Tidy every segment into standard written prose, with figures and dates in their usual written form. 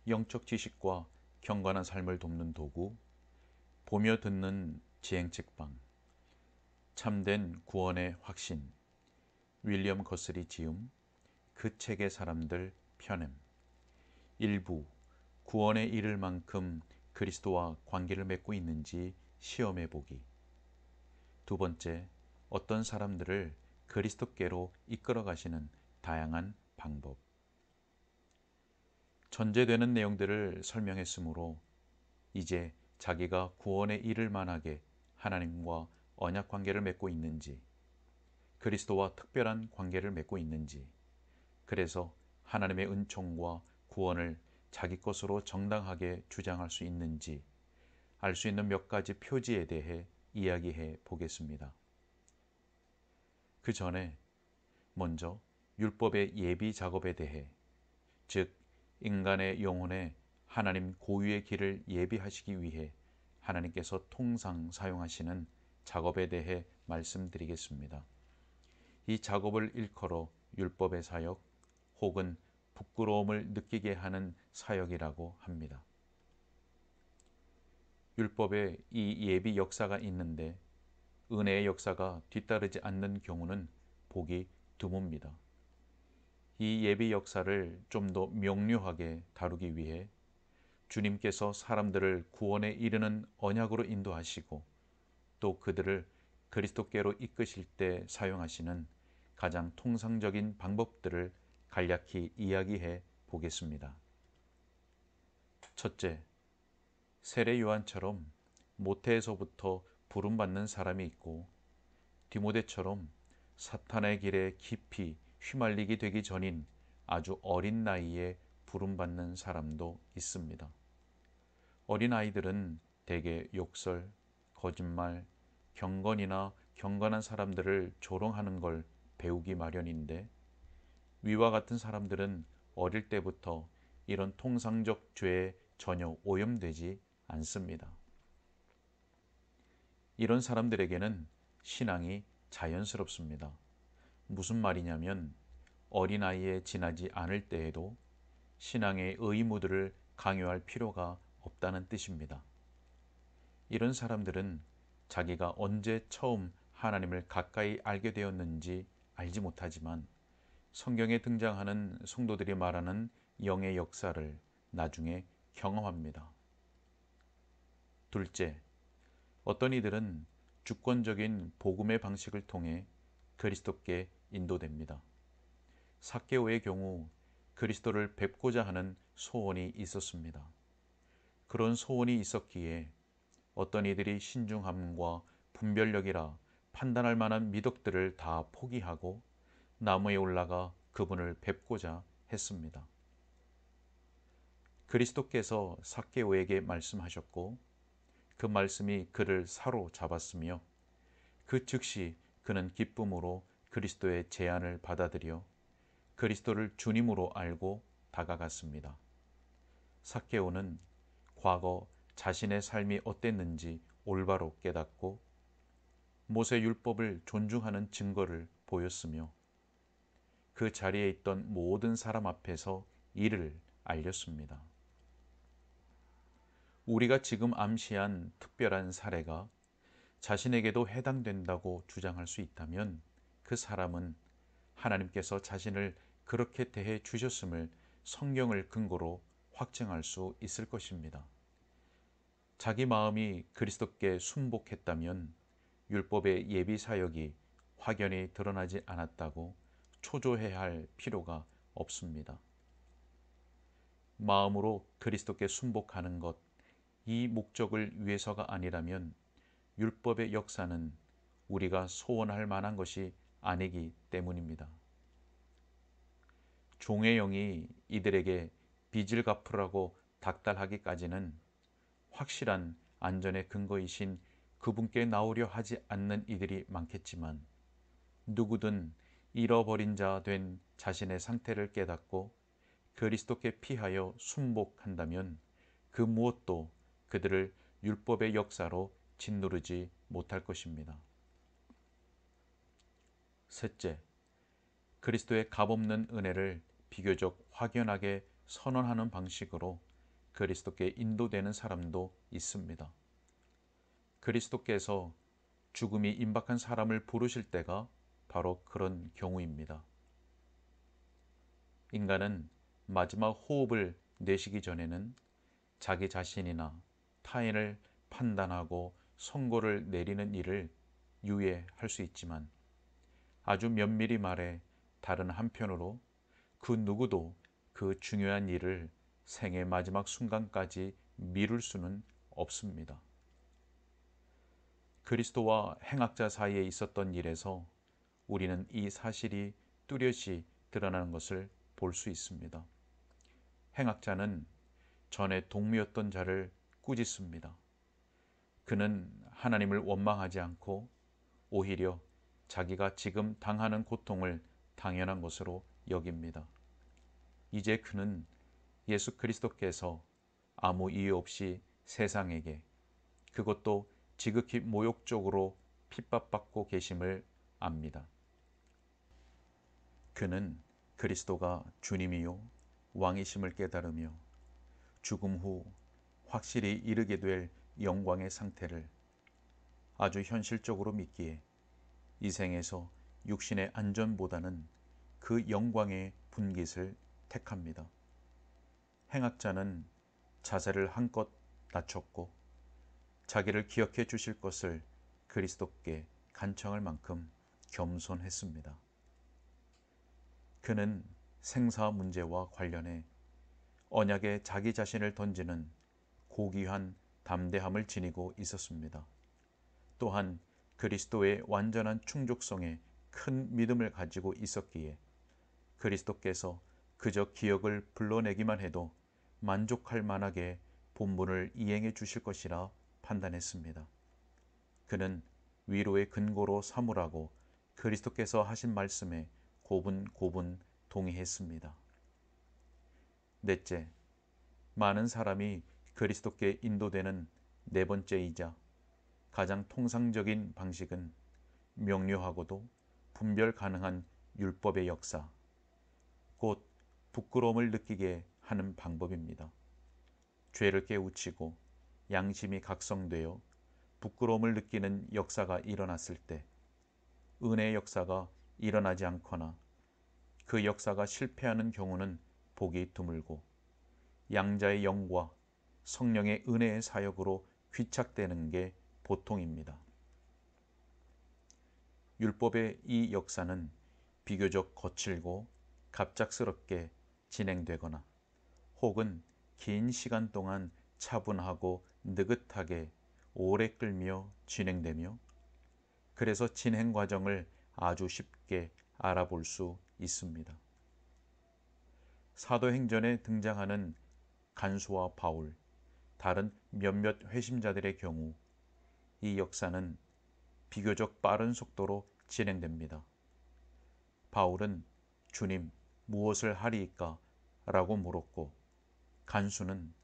영적 지식과 경건한 삶을 돕는 도구, 보며 듣는 지행책방, 참된 구원의 확신, 윌리엄 거슬이 지음, 그 책의 사람들 편엠. 일부, 구원에 이를 만큼 그리스도와 관계를 맺고 있는지 시험해 보기. 두 번째, 어떤 사람들을 그리스도께로 이끌어 가시는 다양한 방법. 전제되는 내용들을 설명했으므로 이제 자기가 구원에 이를 만하게 하나님과 언약 관계를 맺고 있는지, 그리스도와 특별한 관계를 맺고 있는지, 그래서 하나님의 은총과 구원을 자기 것으로 정당하게 주장할 수 있는지 알 수 있는 몇 가지 표지에 대해 이야기해 보겠습니다. 그 전에 먼저 율법의 예비 작업에 대해, 즉 인간의 영혼에 하나님 고유의 길을 예비하시기 위해 하나님께서 통상 사용하시는 작업에 대해 말씀드리겠습니다. 이 작업을 일컬어 율법의 사역 혹은 부끄러움을 느끼게 하는 사역이라고 합니다. 율법에 이 예비 역사가 있는데 은혜의 역사가 뒤따르지 않는 경우는 보기 드뭅니다. 이 예비 역사를 좀 더 명료하게 다루기 위해 주님께서 사람들을 구원에 이르는 언약으로 인도하시고 또 그들을 그리스도께로 이끄실 때 사용하시는 가장 통상적인 방법들을 간략히 이야기해 보겠습니다. 첫째, 세례 요한처럼 모태에서부터 부름받는 사람이 있고 디모데처럼 사탄의 길에 깊이 휘말리게 되기 전인 아주 어린 나이에 부름받는 사람도 있습니다. 어린 아이들은 대개 욕설, 거짓말, 경건이나 경건한 사람들을 조롱하는 걸 배우기 마련인데 위와 같은 사람들은 어릴 때부터 이런 통상적 죄에 전혀 오염되지 않습니다. 이런 사람들에게는 신앙이 자연스럽습니다. 무슨 말이냐면 어린아이에 지나지 않을 때에도 신앙의 의무들을 강요할 필요가 없다는 뜻입니다. 이런 사람들은 자기가 언제 처음 하나님을 가까이 알게 되었는지 알지 못하지만 성경에 등장하는 성도들이 말하는 영의 역사를 나중에 경험합니다. 둘째, 어떤 이들은 주권적인 복음의 방식을 통해 그리스도께 인도됩니다. 삭개오의 경우 그리스도를 뵙고자 하는 소원이 있었습니다. 그런 소원이 있었기에 어떤 이들이 신중함과 분별력이라 판단할 만한 미덕들을 다 포기하고 나무에 올라가 그분을 뵙고자 했습니다. 그리스도께서 삭개오에게 말씀하셨고 그 말씀이 그를 사로잡았으며 그 즉시 그는 기쁨으로 그리스도의 제안을 받아들여 그리스도를 주님으로 알고 다가갔습니다. 삭개오는 과거 자신의 삶이 어땠는지 올바로 깨닫고 모세 율법을 존중하는 증거를 보였으며 그 자리에 있던 모든 사람 앞에서 이를 알렸습니다. 우리가 지금 암시한 특별한 사례가 자신에게도 해당된다고 주장할 수 있다면 그 사람은 하나님께서 자신을 그렇게 대해 주셨음을 성경을 근거로 확증할 수 있을 것입니다. 자기 마음이 그리스도께 순복했다면 율법의 예비 사역이 확연히 드러나지 않았다고 초조해야 할 필요가 없습니다. 마음으로 그리스도께 순복하는 것, 이 목적을 위해서가 아니라면 율법의 역사는 우리가 소원할 만한 것이 아니기 때문입니다. 종의 영이 이들에게 빚을 갚으라고 닥달하기까지는 확실한 안전의 근거이신 그분께 나오려 하지 않는 이들이 많겠지만 누구든 잃어버린 자 된 자신의 상태를 깨닫고 그리스도께 피하여 순복한다면 그 무엇도 그들을 율법의 역사로 짓누르지 못할 것입니다. 셋째, 그리스도의 값없는 은혜를 비교적 확연하게 선언하는 방식으로 그리스도께 인도되는 사람도 있습니다. 그리스도께서 죽음이 임박한 사람을 부르실 때가 바로 그런 경우입니다. 인간은 마지막 호흡을 내쉬기 전에는 자기 자신이나 타인을 판단하고 선고를 내리는 일을 유예할 수 있지만, 아주 면밀히 말해 다른 한편으로 그 누구도 그 중요한 일을 생의 마지막 순간까지 미룰 수는 없습니다. 그리스도와 행악자 사이에 있었던 일에서 우리는 이 사실이 뚜렷이 드러나는 것을 볼 수 있습니다. 행악자는 전에 동무였던 자를 꾸짖습니다. 그는 하나님을 원망하지 않고 오히려 자기가 지금 당하는 고통을 당연한 것으로 여깁니다. 이제 그는 예수 그리스도께서 아무 이유 없이 세상에게, 그것도 지극히 모욕적으로 핍박받고 계심을 압니다. 그는 그리스도가 주님이요 왕이심을 깨달으며 죽음 후 확실히 이르게 될 영광의 상태를 아주 현실적으로 믿기에 이 생에서 육신의 안전보다는 그 영광의 분깃을 택합니다. 행악자는 자세를 한껏 낮췄고 자기를 기억해 주실 것을 그리스도께 간청할 만큼 겸손했습니다. 그는 생사 문제와 관련해 언약에 자기 자신을 던지는 고귀한 담대함을 지니고 있었습니다. 또한 그리스도의 완전한 충족성에 큰 믿음을 가지고 있었기에 그리스도께서 그저 기억을 불러내기만 해도 만족할 만하게 본분을 이행해 주실 것이라 판단했습니다. 그는 위로의 근거로 삼으라고 그리스도께서 하신 말씀에 고분고분 동의했습니다. 넷째, 많은 사람이 그리스도께 인도되는 네 번째이자 가장 통상적인 방식은 명료하고도 분별 가능한 율법의 역사, 곧 부끄러움을 느끼게 하는 방법입니다. 죄를 깨우치고 양심이 각성되어 부끄러움을 느끼는 역사가 일어났을 때 은혜의 역사가 일어나지 않거나 그 역사가 실패하는 경우는 보기 드물고 양자의 영과 성령의 은혜의 사역으로 귀착되는 게 보통입니다. 율법의 이 역사는 비교적 거칠고 갑작스럽게 진행되거나 혹은 긴 시간 동안 차분하고 느긋하게 오래 끌며 진행되며, 그래서 진행 과정을 아주 쉽게 알아볼 수 있습니다. 사도행전에 등장하는 간수와 바울, 다른 몇몇 회심자들의 경우 이 역사는 비교적 빠른 속도로 진행됩니다. 바울은 주님, 무엇을 하리이까? 라고 물었고, 간수는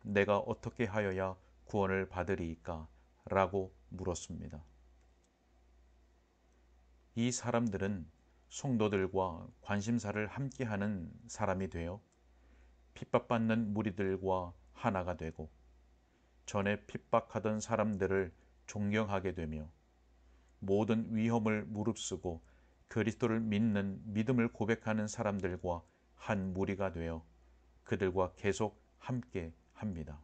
내가 어떻게 하여야 구원을 받으리이까? 라고 물었습니다. 이 사람들은 성도들과 관심사를 함께하는 사람이 되어 핍박받는 무리들과 하나가 되고 전에 핍박하던 사람들을 존경하게 되며 모든 위험을 무릅쓰고 그리스도를 믿는 믿음을 고백하는 사람들과 한 무리가 되어 그들과 계속 함께 합니다.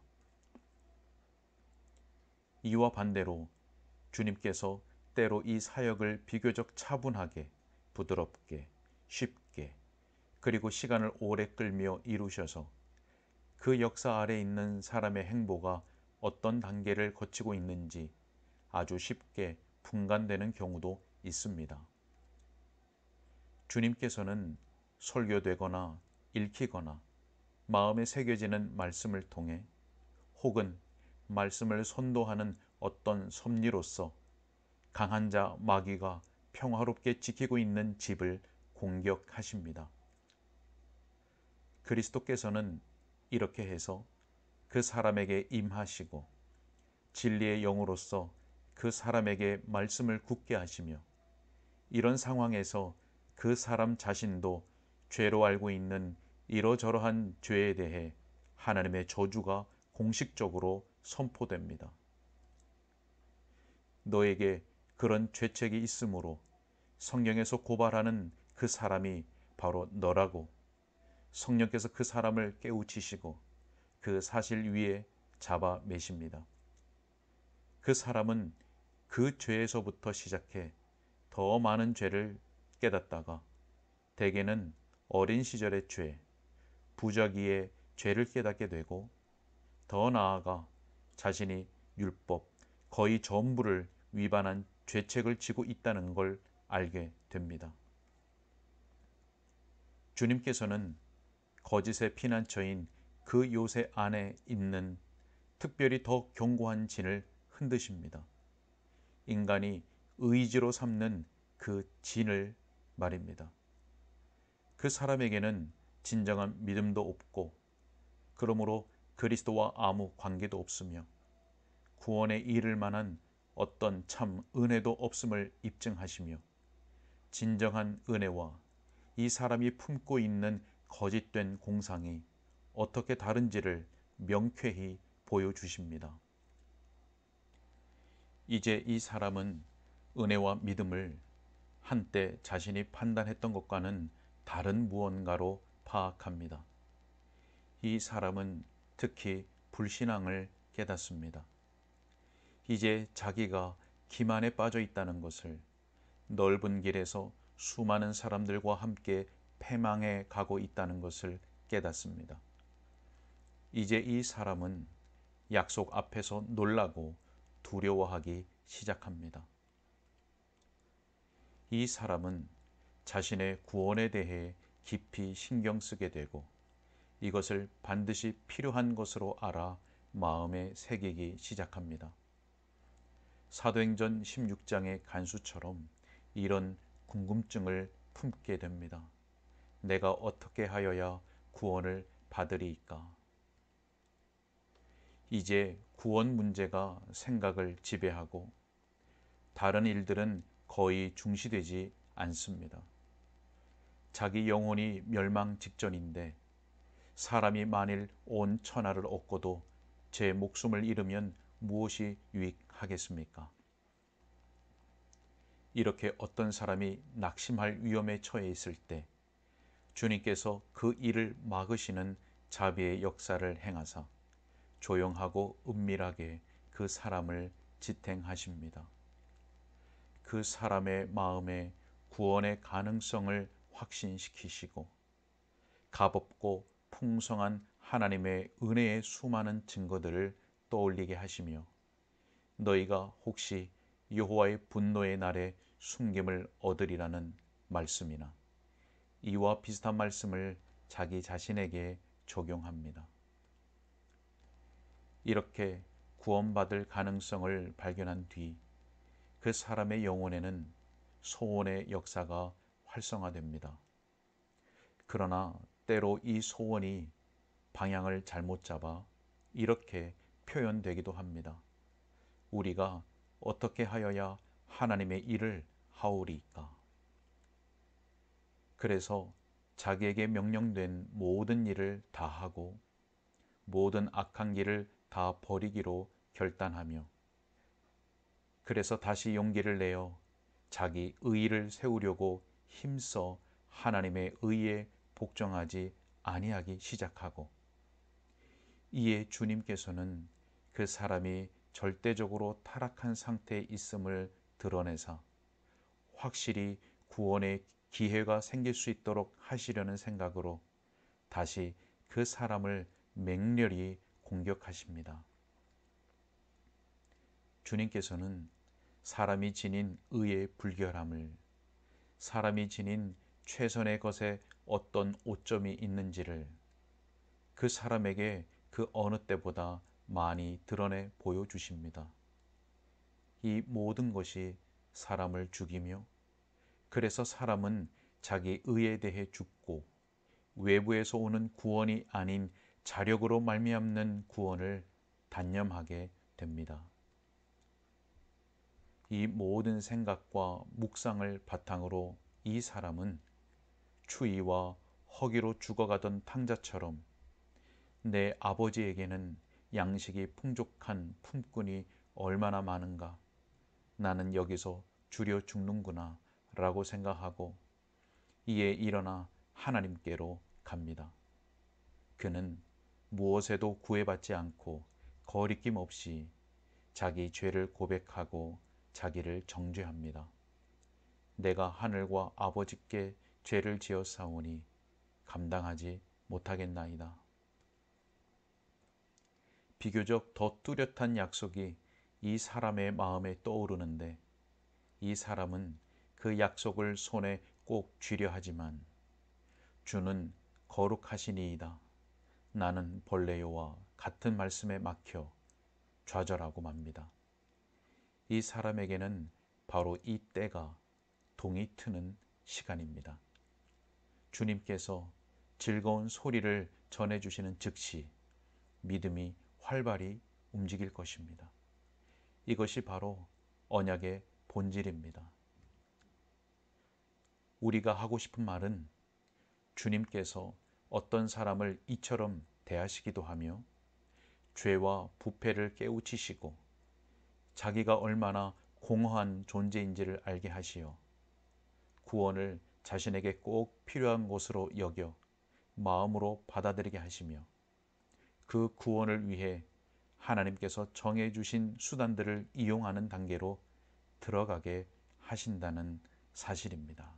이와 반대로 주님께서 때로 이 사역을 비교적 차분하게, 부드럽게, 쉽게, 그리고 시간을 오래 끌며 이루셔서 그 역사 아래 있는 사람의 행보가 어떤 단계를 거치고 있는지 아주 쉽게 분간되는 경우도 있습니다. 주님께서는 설교되거나 읽히거나 마음에 새겨지는 말씀을 통해 혹은 말씀을 선도하는 어떤 섭리로서 강한 자 마귀가 평화롭게 지키고 있는 집을 공격하십니다. 그리스도께서는 이렇게 해서 그 사람에게 임하시고 진리의 영으로서 그 사람에게 말씀을 굳게 하시며 이런 상황에서 그 사람 자신도 죄로 알고 있는 이러저러한 죄에 대해 하나님의 저주가 공식적으로 선포됩니다. 너에게 그런 죄책이 있으므로 성령에서 고발하는 그 사람이 바로 너라고 성령께서 그 사람을 깨우치시고 그 사실 위에 잡아 매십니다. 그 사람은 그 죄에서부터 시작해 더 많은 죄를 깨닫다가 대개는 어린 시절의 죄, 부작위의 죄를 깨닫게 되고 더 나아가 자신이 율법, 거의 전부를 위반한 죄책을 지고 있다는 걸 알게 됩니다. 주님께서는 거짓의 피난처인 그 요새 안에 있는 특별히 더 견고한 진을 흔드십니다. 인간이 의지로 삼는 그 진을 말입니다. 그 사람에게는 진정한 믿음도 없고 그러므로 그리스도와 아무 관계도 없으며 구원에 이를 만한 어떤 참 은혜도 없음을 입증하시며 진정한 은혜와 이 사람이 품고 있는 거짓된 공상이 어떻게 다른지를 명쾌히 보여주십니다. 이제 이 사람은 은혜와 믿음을 한때 자신이 판단했던 것과는 다른 무언가로 파악합니다. 이 사람은 특히 불신앙을 깨닫습니다. 이제 자기가 기만에 빠져 있다는 것을, 넓은 길에서 수많은 사람들과 함께 패망해 가고 있다는 것을 깨닫습니다. 이제 이 사람은 약속 앞에서 놀라고 두려워하기 시작합니다. 이 사람은 자신의 구원에 대해 깊이 신경 쓰게 되고 이것을 반드시 필요한 것으로 알아 마음에 새기기 시작합니다. 사도행전 16장의 간수처럼 이런 궁금증을 품게 됩니다. 내가 어떻게 하여야 구원을 받으리이까? 이제 구원 문제가 생각을 지배하고 다른 일들은 거의 중시되지 않습니다. 자기 영혼이 멸망 직전인데 사람이 만일 온 천하를 얻고도 제 목숨을 잃으면 무엇이 유익하겠습니까? 이렇게 어떤 사람이 낙심할 위험에 처해 있을 때 주님께서 그 일을 막으시는 자비의 역사를 행하사 조용하고 은밀하게 그 사람을 지탱하십니다. 그 사람의 마음에 구원의 가능성을 확신시키시고 값없고 풍성한 하나님의 은혜의 수많은 증거들을 떠올리게 하시며 너희가 혹시 여호와의 분노의 날에 숨김을 얻으리라는 말씀이나 이와 비슷한 말씀을 자기 자신에게 적용합니다. 이렇게 구원받을 가능성을 발견한 뒤 그 사람의 영혼에는 소원의 역사가 활성화됩니다. 그러나 때로 이 소원이 방향을 잘못 잡아 이렇게 표현되기도 합니다. 우리가 어떻게 하여야 하나님의 일을 하오리이까? 그래서 자기에게 명령된 모든 일을 다 하고 모든 악한 길을 다 버리기로 결단하며 그래서 다시 용기를 내어 자기 의의를 세우려고 힘써 하나님의 의에 복종하지 아니하기 시작하고 이에 주님께서는 그 사람이 절대적으로 타락한 상태에 있음을 드러내사 확실히 구원의 기회가 생길 수 있도록 하시려는 생각으로 다시 그 사람을 맹렬히 공격하십니다. 주님께서는 사람이 지닌 의의 불결함을, 사람이 지닌 최선의 것에 어떤 오점이 있는지를 그 사람에게 그 어느 때보다 많이 드러내 보여주십니다. 이 모든 것이 사람을 죽이며 그래서 사람은 자기 의에 대해 죽고 외부에서 오는 구원이 아닌 자력으로 말미암는 구원을 단념하게 됩니다. 이 모든 생각과 묵상을 바탕으로 이 사람은 추위와 허기로 죽어가던 탕자처럼 내 아버지에게는 양식이 풍족한 품꾼이 얼마나 많은가. 나는 여기서 주려 죽는구나 라고 생각하고 이에 일어나 하나님께로 갑니다. 그는 무엇에도 구애받지 않고 거리낌 없이 자기 죄를 고백하고 자기를 정죄합니다. 내가 하늘과 아버지께 죄를 지었사오니 감당하지 못하겠나이다. 비교적 더 뚜렷한 약속이 이 사람의 마음에 떠오르는데 이 사람은 그 약속을 손에 꼭 쥐려 하지만 주는 거룩하시니이다. 나는 벌레요와 같은 말씀에 막혀 좌절하고 맙니다. 이 사람에게는 바로 이 때가 동이 트는 시간입니다. 주님께서 즐거운 소리를 전해주시는 즉시 믿음이 활발히 움직일 것입니다. 이것이 바로 언약의 본질입니다. 우리가 하고 싶은 말은 주님께서 어떤 사람을 이처럼 대하시기도 하며 죄와 부패를 깨우치시고 자기가 얼마나 공허한 존재인지를 알게 하시어 구원을 자신에게 꼭 필요한 것으로 여겨 마음으로 받아들이게 하시며 그 구원을 위해 하나님께서 정해주신 수단들을 이용하는 단계로 들어가게 하신다는 사실입니다.